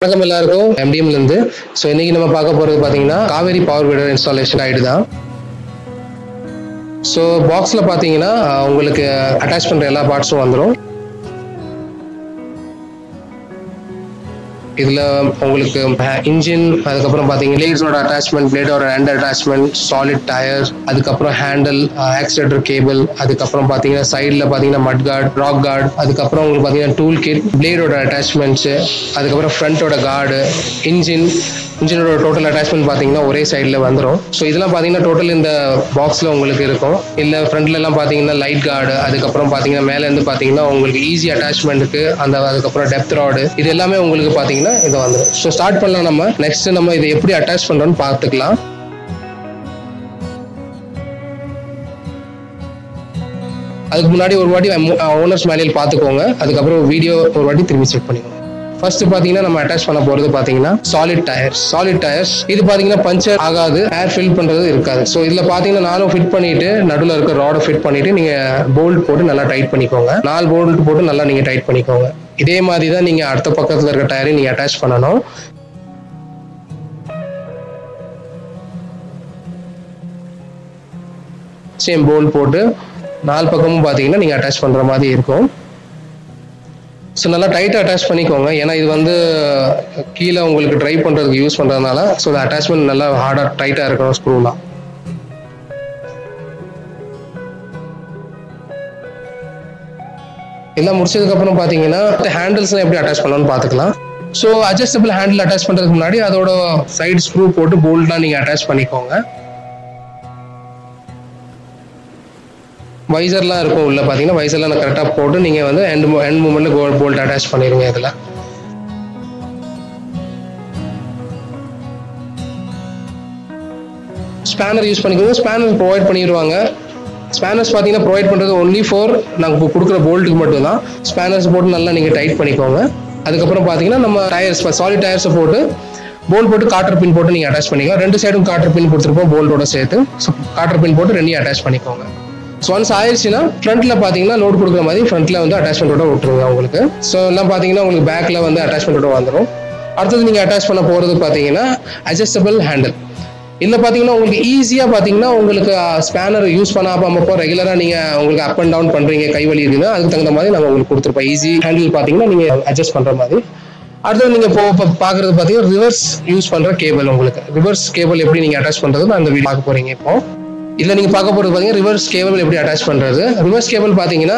வணக்கம் எல்லாருக்கும் MDMல இருந்து. ஸோ இன்னைக்கு நம்ம பார்க்க போறது பாத்தீங்கன்னா காவேரி பவர் வீடர் இன்ஸ்டாலேஷன் கைடு தான். ஸோ பாக்ஸ்ல பாத்தீங்கன்னா உங்களுக்கு அட்டாச் பண்ற எல்லா பார்ட்ஸும் வந்துடும். இதுல உங்களுக்கு இன்ஜின், அதுக்கப்புறம் பாத்தீங்கன்னா பிளேட்ஸோட அட்டாச்மெண்ட், பிளேடோட ஹேண்ட் அட்டாச்மெண்ட், சாலிட் டயர், அதுக்கப்புறம் ஹேண்டில், ஆக்சிலேட்டர் கேபிள், அதுக்கப்புறம் பாத்தீங்கன்னா சைட்ல பாத்தீங்கன்னா மட் கார்டு, ராக் கார்டு, அதுக்கப்புறம் உங்களுக்கு பாத்தீங்கன்னா டூல் கிட், பிளேடோட அட்டாச்மெண்ட்ஸ், அதுக்கப்புறம் ஃப்ரண்டோட கார்டு, இன்ஜினோட டோட்டல் அட்டாச்மெண்ட் பாத்தீங்கன்னா ஒரே சைட்ல வந்துடும். ஸோ இதெல்லாம் பாத்தீங்கன்னா டோட்டல் இந்த பாக்ஸ்ல உங்களுக்கு இருக்கும். இல்ல ஃப்ரண்ட்ல எல்லாம் பாத்தீங்கன்னா லைட் கார்டு, அதுக்கப்புறம் பாத்தீங்கன்னா மேல இருந்து பாத்தீங்கன்னா உங்களுக்கு ஈஸி அட்டாச்மெண்ட்டுக்கு அதுக்கப்புறம் டெப்த் ராடு, இது எல்லாமே உங்களுக்கு பாத்தீங்கன்னா இது வந்துடும். ஸோ ஸ்டார்ட் பண்ணலாம். நம்ம நெக்ஸ்ட் நம்ம இதை எப்படி அட்டாச் பண்றோம்னு பார்த்துக்கலாம். அதுக்கு முன்னாடி ஒரு வாட்டி ஓனர்ஸ் மேனுவல் பார்த்துக்கோங்க. அதுக்கப்புறம் வீடியோ ஒரு வாட்டி திரும்பி செக் பண்ணிக்கோங்க. ஃபர்ஸ்ட் பாத்தீங்கன்னா நம்ம அட்டாச் பண்ண போறது பாத்தீங்கன்னா சாலிட் டயர்ஸ். இது பாத்தீங்கன்னா பஞ்சர் ஆகாது, ஏர் ஃபில் பண்றது இருக்காது. ஸோ இதுல பாத்தீங்கன்னா நானும் ஃபிட் பண்ணிட்டு நடுவில் இருக்க ராடை ஃபிட் பண்ணிட்டு நீங்க போல்ட் போட்டு நல்லா டைட் பண்ணிக்கோங்க. 4 போல்ட் போட்டு நல்லா நீங்க டைட் பண்ணிக்கோங்க. இதே மாதிரி தான் நீங்க அடுத்த பக்கத்துல இருக்க டயரை நீங்க அட்டாச் பண்ணணும். சேம் போல்ட் போட்டு 4 பக்கமும் பாத்தீங்கன்னா நீங்க அட்டாச் பண்ற மாதிரி இருக்கும். ஸோ நல்லா டைட்டாக அட்டாச் பண்ணிக்கோங்க. ஏன்னா இது வந்து கீழே உங்களுக்கு ட்ரைவ் பண்ணுறதுக்கு யூஸ் பண்ணுறதுனால ஸோ அட்டாச்மெண்ட் நல்லா ஹார்டாக டைட்டாக இருக்கணும் ஸ்க்ரூலாம். எல்லாம் முடிச்சதுக்கப்புறம் பார்த்தீங்கன்னா ஹேண்டில்ஸ்லாம் எப்படி அட்டாச் பண்ணலாம்னு பார்த்துக்கலாம். ஸோ அட்ஜஸ்டபிள் ஹேண்டில் அட்டாச் பண்ணுறதுக்கு முன்னாடி அதோட சைடு ஸ்க்ரூ போட்டு போல்ட்லாம் நீங்கள் அட்டாச் பண்ணிக்கோங்க. வைசர்லாம் இருக்கும் உள்ள பாத்தீங்கன்னா வைசர்லாம் கரெக்டா போட்டு நீங்க வந்து எண்ட் மூமெண்ட்ல போல்ட் அட்டாச் பண்ணிருங்க. இதுல ஸ்பேனர் யூஸ் பண்ணிக்கோங்க. ஸ்பேனர் ப்ரொவைட் பண்ணிடுவாங்க. ஸ்பேனர்ஸ் பாத்தீங்கன்னா ப்ரொவைட் பண்றது ஒன்லி ஃபார் நாங்க கொடுக்குற போல்ட்டுக்கு மட்டும் தான். ஸ்பேனர்ஸ் போட்டு நல்லா நீங்க டைட் பண்ணிக்கோங்க. அதுக்கப்புறம் பாத்தீங்கன்னா நம்ம டயர்ஸ், சாலிட் டயர்ஸ் போட்டு போல்ட் போட்டு காட்டர் பின் போட்டு நீங்க அட்டாச் பண்ணிக்கலாம். 2 சைடும் காட்டர் பின் கொடுத்துருப்போம் போல்ட்டோட சேர்த்து. காட்டர் பின் போட்டு 2 அட்டாச் பண்ணிக்கோங்க. ஸோ ஒன்ஸ் ஆயிடுச்சுன்னா ஃப்ரண்ட்ல பாத்தீங்கன்னா லோட் கொடுக்குற மாதிரி ஃப்ரண்ட்ல வந்து அட்டாச்மெண்ட்டோட விட்டுருங்க உங்களுக்கு. ஸோ எல்லாம் பாத்தீங்கன்னா உங்களுக்கு பேக்ல வந்து அட்டாச்மெண்ட்டோட வந்துடும். அடுத்தது நீங்க அட்டாச் பண்ண போறது பாத்தீங்கன்னா அட்ஜஸ்டபிள் ஹேண்டில். இதுல பாத்தீங்கன்னா உங்களுக்கு ஈஸியா பாத்தீங்கன்னா உங்களுக்கு ஸ்பேனர் யூஸ் பண்ணாமப்போ ரெகுலரா நீங்க உங்களுக்கு அப் அண்ட் டவுன் பண்றீங்க, கை வலி இருக்குன்னா அதுக்கு தகுந்த மாதிரி நம்ம உங்களுக்கு கொடுத்துருப்போம். ஈஸி ஹேண்டில் பாத்தீங்கன்னா நீங்க அட்ஜஸ்ட் பண்ற மாதிரி. அடுத்தது நீங்க பாக்குறது பாத்தீங்கன்னா ரிவர்ஸ் யூஸ் பண்ற கேபிள். உங்களுக்கு ரிவர்ஸ் கேபிள் எப்படி நீங்க அட்டாச் பண்றது அந்த வீடியோ பார்க்க போறீங்க. இப்போ இதுல நீங்க பார்க்க போறது பாத்தீங்கன்னா ரிவர்ஸ் கேபிள் எப்படி அட்டாச் பண்றது. ரிவர்ஸ் கேபிள் பாத்தீங்கன்னா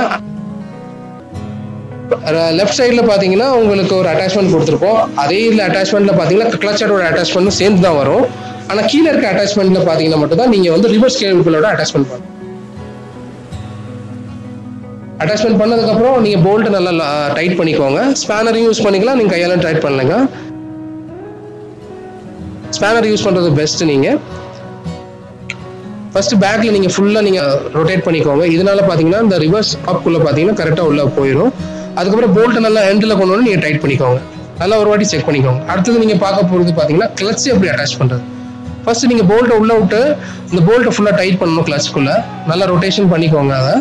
லெஃப்ட் சைட்ல பாத்தீங்கன்னா உங்களுக்கு ஒரு அட்டாச்மெண்ட் கொடுத்துருப்போம். அதே இதுல அட்டாச்மெண்ட்ல பாத்தீங்கன்னா கிளச்சோட அட்டாச்மெண்ட் சேர்ந்து தான் வரும். ஆனா கீழே இருக்க அட்டாச்மெண்ட்ல பாத்தீங்கன்னா மட்டும் தான் நீங்க வந்து ரிவர்ஸ் கேபிளோட அட்டாச்மெண்ட் பண்ணணும். அட்டாச்மெண்ட் பண்ணதுக்கு அப்புறம் நீங்க போல்ட் நல்லா டைட் பண்ணிக்கோங்க. ஸ்பேனரையும் யூஸ் பண்ணிக்கலாம், நீங்க கையால டைட் பண்ணலங்க. ஸ்பேனர் யூஸ் பண்றது பெஸ்ட். நீங்க ஃபர்ஸ்ட் பேக்ல நீங்க ஃபுல்லா நீங்க ரொட்டேட் பண்ணிக்கோங்க. இதனால பாத்தீங்கன்னா இந்த ரிவர்ஸ் டாப்குள்ள பாத்தீங்கன்னா கரெக்டா உள்ள போயிடும். அதுக்கப்புறம் போல்ட் நல்லா எண்ட்ல கொண்டு வந்து நீங்க டைட் பண்ணிக்கோங்க. நல்லா ஒரு வாட்டி செக் பண்ணிக்கோங்க. அடுத்தது நீங்க பார்க்க போறது பாத்தீங்கன்னா கிளட்ச் எப்படி அட்டாச் பண்றது. ஃபர்ஸ்ட் நீங்க போல்ட்டை உள்ள விட்டு இந்த போல்ட்டை ஃபுல்லா டைட் பண்ணணும். கிளட்ச்குள்ள நல்லா ரொட்டேஷன் பண்ணிக்கோங்க. அதை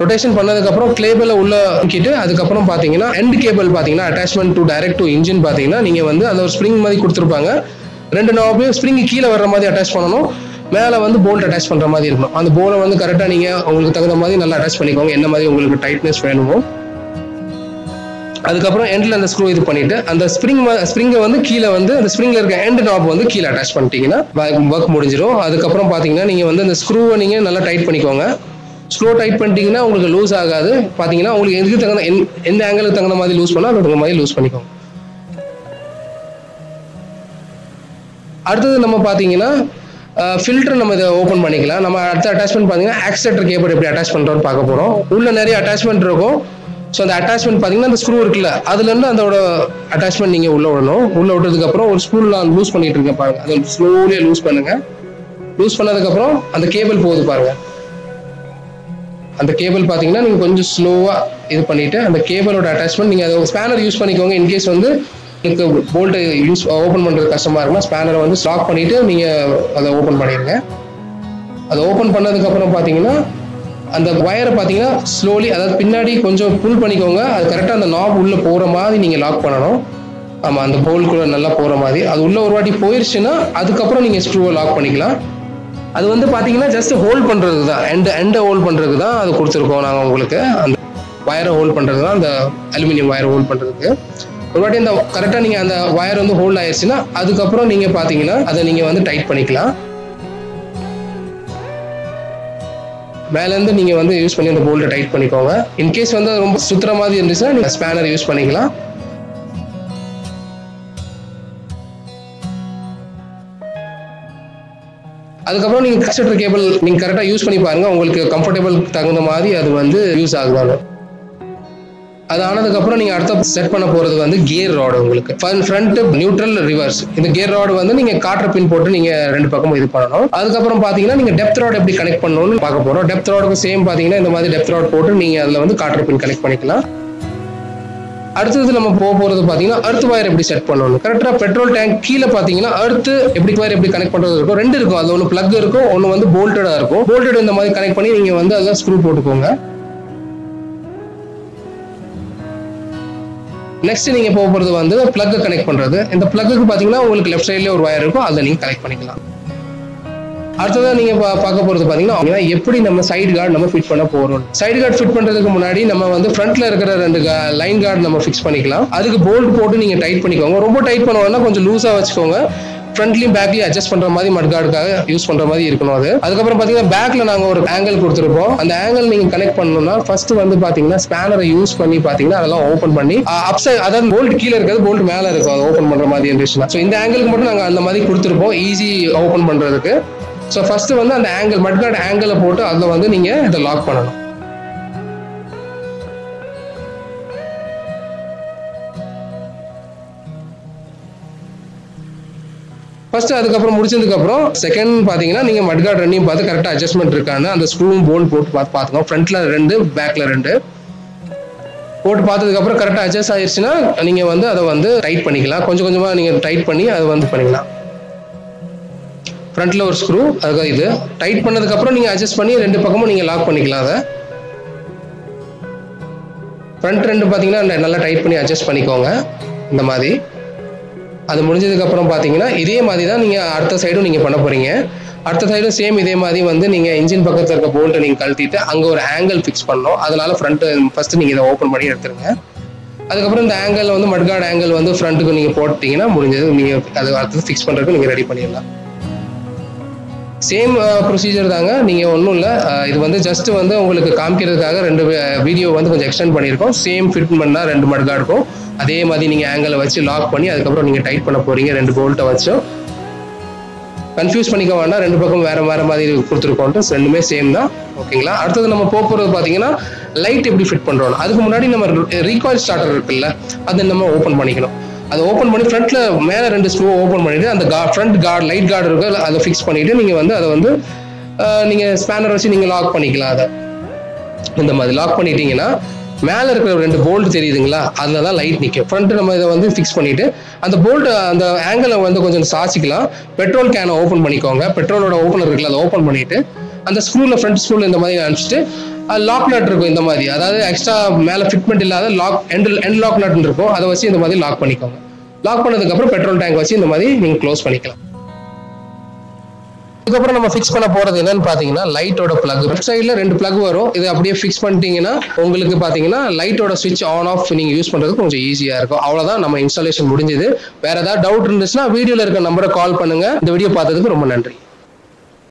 ரொட்டேஷன் பண்ணதுக்கு அப்புறம் கேபிளை உள்ள கிட்டு அதுக்கப்புறம் பாத்தீங்கன்னா எண்ட் கேபிள் பாத்தீங்கன்னா attachment to direct to engine பாத்தீங்கன்னா நீங்க வந்து அந்த ஒரு ஸ்ப்ரிங் மாதிரி கொடுத்துருப்பாங்க. 2 நாபையும் ஸ்ப்ரிங் கீழே வர்ற மாதிரி அட்டாச் பண்ணணும். மேலே வந்து போல்ட் அட்டாச் பண்ற மாதிரி இருக்கணும். அந்த போலை வந்து கரெக்டா நீங்க உங்களுக்கு தகுந்த மாதிரி நல்லா அட்டாச் பண்ணிக்கோங்க, என்ன மாதிரி உங்களுக்கு டைட்னஸ் வேணுமோ. அதுக்கப்புறம் எண்ட்ல அந்த ஸ்க்ரூ இது பண்ணிட்டு அந்த ஸ்ப்ரிங்கை வந்து கீழே வந்து அந்த ஸ்ப்ரிங்ல இருக்க எண்ட் நாப் வந்து கீழே அட்டாச் பண்ணிட்டீங்கன்னா ஒர்க் முடிஞ்சிடும். அதுக்கப்புறம் பாத்தீங்கன்னா நீங்க வந்து அந்த ஸ்க்ரூவை நீங்க நல்லா டைட் பண்ணிக்கோங்க. ஸ்க்ரூ டைட் பண்ணிட்டீங்கன்னா உங்களுக்கு லூஸ் ஆகாது. பாத்தீங்கன்னா உங்களுக்கு எதுக்கு தகுந்த எந்த ஆங்கிளுக்கு தகுந்த மாதிரி லூஸ் பண்ணா அதுக்கு மாதிரி லூஸ் பண்ணிக்கோங்க. அடுத்தது நம்ம பாத்தீங்கன்னா ஃபில்டர் நம்ம இதை ஓப்பன் பண்ணிக்கலாம். நம்ம அடுத்த அட்டாச்மெண்ட் பாத்தீங்கன்னா ஆக்சிலேட்டர் கேபிள் எப்படி அட்டாச் பண்றோம்னு பார்க்க போறோம். உள்ள நிறைய அட்டாச்மெண்ட் இருக்கும். ஸோ அந்த அட்டாச்மெண்ட் பாத்தீங்கன்னா அந்த ஸ்க்ரூ இருக்குல்ல அதுல இருந்து அதோட அட்டாச்மெண்ட் நீங்க உள்ள விடணும். உள்ள விட்டதுக்கு அப்புறம் ஒரு ஸ்பூல் நான் லூஸ் பண்ணிட்டு இருக்கேன் பாருங்க. அதை ஸ்லோலியா லூஸ் பண்ணுங்க. லூஸ் பண்ணதுக்கு அப்புறம் அந்த கேபிள் போகுது பாருங்க. அந்த கேபிள் பாத்தீங்கன்னா நீங்க கொஞ்சம் ஸ்லோவா இது பண்ணிட்டு அந்த கேபிளோட அட்டாச்மெண்ட் நீங்க அதை ஸ்பேனர் யூஸ் பண்ணிக்கோங்க. இன்கேஸ் வந்து போல்ட் யூஸ் ஓபன் பண்றது கஷ்டமா இருக்குன்னா ஸ்பேனரை வந்து ஸ்லாக் பண்ணிட்டு நீங்க அதை ஓபன் பண்ணிருங்க. அதை ஓபன் பண்ணதுக்கு அப்புறம் பாத்தீங்கன்னா அந்த வயரை பார்த்தீங்கன்னா ஸ்லோலி, அதாவது பின்னாடி கொஞ்சம் புல் பண்ணிக்கோங்க. அது கரெக்டாக அந்த நாப் உள்ளே போகிற மாதிரி நீங்கள் லாக் பண்ணணும். ஆமாம், அந்த போல்குள்ளே நல்லா போகிற மாதிரி. அது உள்ளே ஒரு வாட்டி போயிடுச்சுன்னா அதுக்கப்புறம் நீங்கள் ஸ்க்ரூவை லாக் பண்ணிக்கலாம். அது வந்து பார்த்தீங்கன்னா ஜஸ்ட் ஹோல்ட் பண்ணுறது தான், எண்டை ஹோல்ட் பண்ணுறதுக்கு தான் அது கொடுத்துருக்கோம் நாங்கள் உங்களுக்கு. அந்த வயரை ஹோல்ட் பண்ணுறது தான், அந்த அலுமினியம் வயரை ஹோல்ட் பண்ணுறதுக்கு. ஒரு வாட்டி அந்த கரெக்டாக நீங்கள் அந்த வயர் வந்து ஹோல்ட் ஆயிடுச்சுன்னா அதுக்கப்புறம் நீங்கள் பார்த்தீங்கன்னா அதை நீங்கள் வந்து டைட் பண்ணிக்கலாம். மேலேருந்து நீங்கள் வந்து யூஸ் பண்ணி அந்த போல்ட்டை டைட் பண்ணிக்கோங்க. இன்கேஸ் வந்து ரொம்ப சுத்துற மாதிரி இருந்துச்சுன்னா நீங்கள் ஸ்பேனர் யூஸ் பண்ணிக்கலாம். அதுக்கப்புறம் நீங்கள் கஸ்டர் கேபிள் நீங்கள் கரெக்டாக யூஸ் பண்ணி பாருங்கள், உங்களுக்கு கம்ஃபர்டபுள் தகுந்த மாதிரி அது வந்து யூஸ் ஆகுதாங்க. அது ஆனதுக்கப்புறம் நீங்கள் அடுத்த செட் பண்ண போகிறது வந்து கியர் ராடு. உங்களுக்கு ஃப்ரண்ட், நியூட்ரல், ரிவர்ஸ். இந்த கியர் ராடு வந்து நீங்கள் காற்று பின் போட்டு நீங்கள் 2 பக்கமும் இது பண்ணணும். அதுக்கப்புறம் பார்த்தீங்கன்னா நீங்கள் டெப்த் ராட் எப்படி கனெக்ட் பண்ணணும்னு பார்க்க போகிறோம். டெப்த் ராடுக்கு சேம் பார்த்தீங்கன்னா இந்த மாதிரி டெப்த் ராட் போட்டு நீங்கள் அதில் வந்து காற்று பின் கனெக்ட் பண்ணிக்கலாம். அடுத்தது நம்ம போகிறது பார்த்தீங்கன்னா அர்த் வயர் எப்படி செட் பண்ணணும். கரெக்டாக பெட்ரோல் டேங்க் கீழே பார்த்தீங்கன்னா அர்த் வயர் எப்படி கனெக்ட் பண்ணுறது இருக்கும். 2 இருக்கும். அது ஒன்று பிளக் இருக்கும், ஒன்று வந்து போல்டடாக இருக்கும். போல்டட் இந்த மாதிரி கனெக்ட் பண்ணி நீங்கள் வந்து அதில் ஸ்க்ரூ போட்டுக்கோங்க. நெக்ஸ்ட் நீங்க போகிறது வந்து பிளக் கனெக்ட் பண்றது. இந்த பிளக்கு பாத்தீங்கன்னா உங்களுக்கு லெஃப்ட் சைட்ல ஒரு வயர் இருக்கும், அதில் நீங்க கனெக்ட் பண்ணிக்கலாம். அடுத்ததான் நீங்க பார்க்க போறது பாத்தீங்கன்னா எப்படி நம்ம சைடு கார்டு நம்ம ஃபிட் பண்ண போறோம். சைடு கார்டு ஃபிட் பண்றதுக்கு முன்னாடி நம்ம வந்து ஃப்ரண்ட்ல இருக்கிற 2 லைன் கார்டு நம்ம ஃபிக்ஸ் பண்ணிக்கலாம். அதுக்கு போல்ட் போட்டு நீங்க டைட் பண்ணிக்கோங்க. ரொம்ப டைட் பண்ணுவோம்னா கொஞ்சம் லூஸா வச்சுக்கோங்க. ஃப்ரண்ட்லயும் பேக்லயும் அட்ஜஸ்ட் பண்ற மாதிரி மட் கார்டுக்காக யூஸ் பண்ற மாதிரி இருக்கணும் அது. அதுக்கப்புறம் பாத்தீங்கன்னா பேக்ல நாங்க ஒரு ஆங்கிள் கொடுத்துருப்போம். அந்த ஆங்கிள் நீங்க கனெக்ட் பண்ணணும்னா ஃபர்ஸ்ட் வந்து பாத்தீங்கன்னா ஸ்பேனரை யூஸ் பண்ணி பாத்தீங்கன்னா அதெல்லாம் ஓபன் பண்ணி அப்சைட், அதாவது போல்ட் கீழே இருக்காது, போல்ட் மேல இருக்கும், அது ஓபன் பண்ற மாதிரி இருந்துச்சுன்னா. ஸோ இந்த ஆங்கிளுக்கு மட்டும் நாங்க அந்த மாதிரி கொடுத்துருப்போம், ஈஸி ஓபன் பண்றதுக்கு. ஸோ ஃபர்ஸ்ட் வந்து அந்த ஆங்கிள், மட் கார்டு ஆங்கிளை போட்டு அதில் வந்து நீங்க இதை லாக் பண்ணணும். ஃபர்ஸ்ட் அதுக்கப்புறம் முடிச்சதுக்கப்புறம் செகண்ட் பார்த்தீங்கன்னா நீங்கள் மட் கார்டு 2 பார்த்து கரெக்டாக அட்ஜஸ்ட்மெண்ட் இருக்கான்னு அந்த ஸ்க்ரூவும் போல்ட் போட்டு பார்த்துக்கோங்க. ஃப்ரண்ட்ல 2, பேக்ல 2 போட்டு பார்த்ததுக்கப்புறம் கரெக்டாக அட்ஜஸ்ட் ஆயிடுச்சுன்னா நீங்கள் வந்து அதை வந்து டைட் பண்ணிக்கலாம். கொஞ்சம் கொஞ்சமாக நீங்கள் டைட் பண்ணி அதை வந்து பண்ணிக்கலாம். ஃப்ரண்ட்ல ஒரு ஸ்க்ரூ, அதுக்காக இது டைட் பண்ணதுக்கப்புறம் நீங்கள் அட்ஜஸ்ட் பண்ணி 2 பக்கமும் நீங்கள் லாக் பண்ணிக்கலாம். அதை ஃப்ரண்ட் 2 பார்த்தீங்கன்னா நல்லா டைட் பண்ணி அட்ஜஸ்ட் பண்ணிக்கோங்க இந்த மாதிரி. அது முடிஞ்சதுக்கப்புறம் பார்த்தீங்கன்னா இதே மாதிரி தான் நீங்கள் அடுத்த சைடும் நீங்கள் பண்ண போகிறீங்க. அடுத்த சைடும் சேம் இதே மாதிரி வந்து நீங்கள் இன்ஜின் பக்கத்தில் இருக்க போல்ட்டை நீங்கள் கழட்டிட்டு அங்கே ஒரு ஆங்கிள் ஃபிக்ஸ் பண்ணணும். அதனால ஃப்ரண்ட்டு ஃபஸ்ட்டு நீங்கள் இதை ஓப்பன் பண்ணி எடுத்துருங்க. அதுக்கப்புறம் இந்த ஆங்கிள் வந்து மட் கார்டு ஆங்கிள் வந்து ஃப்ரண்ட்டுக்கு நீங்கள் போட்டிங்கன்னா முடிஞ்சது. நீங்கள் அது அடுத்தது ஃபிக்ஸ் பண்ணுறதுக்கு நீங்கள் ரெடி பண்ணிடலாம். சேம் ப்ரொசீஜர் தாங்க, நீங்கள் ஒன்றும் இல்லை. இது வந்து ஜஸ்ட் வந்து உங்களுக்கு காமிக்கிறதுக்காக 2 வீடியோ வந்து கொஞ்சம் எக்ஸ்டெண்ட் பண்ணியிருக்கோம். சேம் ஃபிட் பண்ணால் 2 மட் கார்டு இருக்கும். அதே மாதிரி நீங்கள் ஆங்கிளை வச்சு லாக் பண்ணி அதுக்கப்புறம் நீங்கள் டைட் பண்ண போகிறீங்க 2 போல்ட்டை வச்சும். கன்ஃபியூஸ் பண்ணிக்க வேண்டாம், 2 பக்கம் வேறு மாதிரி கொடுத்துருக்கோன்ட்டு 2மே சேம் தான். ஓகேங்களா. அடுத்தது நம்ம போகிறது பார்த்தீங்கன்னா லைட் எப்படி ஃபிட் பண்ணுறோம். அதுக்கு முன்னாடி நம்ம ரீகாயில் ஸ்டார்டர் இருக்குல்ல, அதை நம்ம ஓப்பன் பண்ணிக்கணும். அதை ஓப்பன் பண்ணி ஃப்ரண்ட்ல மேலே 2 ஸ்க்ரூ ஓப்பன் பண்ணிட்டு அந்த ஃப்ரண்ட் கார்டு, லைட் கார்டு இருக்கு, அதை ஃபிக்ஸ் பண்ணிட்டு நீங்கள் வந்து அதை வந்து நீங்கள் ஸ்பேனர் வச்சு நீங்கள் லாக் பண்ணிக்கலாம். அதை இந்த மாதிரி லாக் பண்ணிட்டீங்கன்னா மேலே இருக்கிற 2 போல்ட் தெரியுதுங்களா, அதில் தான் லைட் நிற்கும். ஃப்ரண்ட்டு நம்ம இதை வந்து ஃபிக்ஸ் பண்ணிவிட்டு அந்த போல்ட் அந்த ஆங்கிளை வந்து கொஞ்சம் சாச்சிக்கலாம். பெட்ரோல் கேனை ஓப்பன் பண்ணிக்கோங்க. பெட்ரோலோட ஓப்பனர் இருக்குல்ல, அதை ஓப்பன் பண்ணிவிட்டு அந்த ஸ்க்ரூவில் ஃப்ரண்ட் ஸ்க்ரூவில் இந்த மாதிரி அனுப்பிச்சிட்டு லாக் நட் இருக்கும் இந்த மாதிரி, அதாவது எக்ஸ்ட்ரா மேலே ஃபிட்மெண்ட் இல்லாத லாக் எண்ட் லாக் நட் இருக்கும், அதை வச்சு இந்த மாதிரி லாக் பண்ணிக்கோங்க. லாக் பண்ணதுக்கப்புறம் பெட்ரோல் டேங்க் வச்சு இந்த மாதிரி நீங்கள் க்ளோஸ் பண்ணிக்கலாம். அதுக்கப்புறம் நம்ம ஃபிக்ஸ் பண்ண போகிறது என்னன்னு பார்த்தீங்கன்னா லைட்டோட பிளக். லெஃப்ட் சைடில் 2 பிளக் வரும். இதை அப்படியே ஃபிக்ஸ் பண்ணிட்டீங்கன்னா உங்களுக்கு பார்த்தீங்கன்னா லைட்டோட ஸ்விட்ச் ஆன் ஆஃப் நீங்கள் யூஸ் பண்ணுறதுக்கு கொஞ்சம் ஈஸியாக இருக்கும். அவ்வளோதான், நம்ம இன்ஸ்டாலேஷன் முடிஞ்சது. வேறு ஏதாவது டவுட் இருந்துச்சுன்னா வீடியோவில் இருக்க நம்பரை கால் பண்ணுங்கள். இந்த வீடியோ பார்த்ததுக்கு ரொம்ப நன்றி.